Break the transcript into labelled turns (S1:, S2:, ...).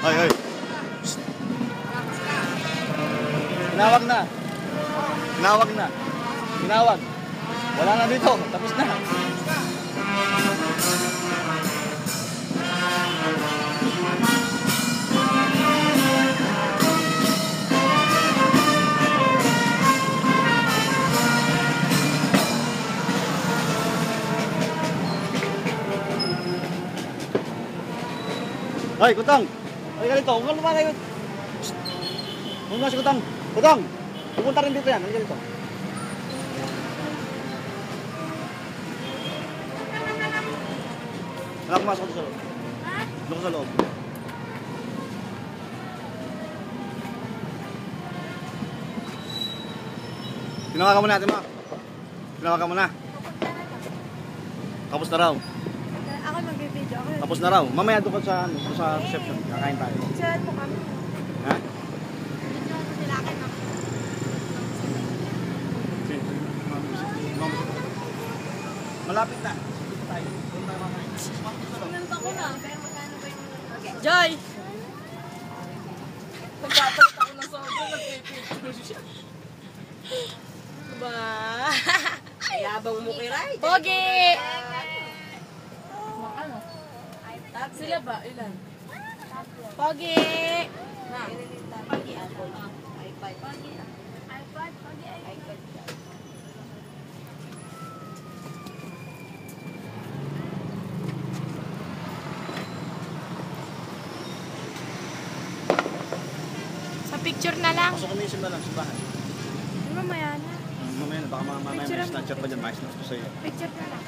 S1: Hoy, hoy. Tinawag na. Tinawag na. Tinawag. Wala na dito. Tapos na. Hoy, Kutang! Hoy, ganito. Huwag ka naman kayo. Huwag na si Kutang. Kutang! Pupunta rin dito yan. Huwag ganito. Wala pumasok dito sa loob. Doon ka sa loob. Tinawagan mo natin, ma. Tinawagan mo na. Tapos na raw.
S2: Ako magbibideo.
S1: Tapos na raw. Mamaya doon ka sa reception. Kakain tayo.
S2: Saan po kami?
S1: Ha?
S2: Video ako sila akin na.
S1: Malapit na. Dito tayo. Doon tayo mamaya.
S2: Nanta ko na. Pero magkano ba yung...
S3: Joy! Magpapalit ako ng sobrang nagpipicture siya. Diba? Ayabang mo kay Ray.
S2: Pogi!
S3: Ano? Sila ba? Ilan?
S2: Pogi!
S3: Na?
S2: Pogi. iPad. Pogi. iPad. Pogi. iPad. Sa picture na lang.
S1: Pasok kami na lang, simbahan.
S2: Mamaya na.
S1: Mamaya na, baka mamaya
S2: Picture
S1: may snatcher pa dyan. Maayos na gusto sa'yo.
S2: Picture na lang.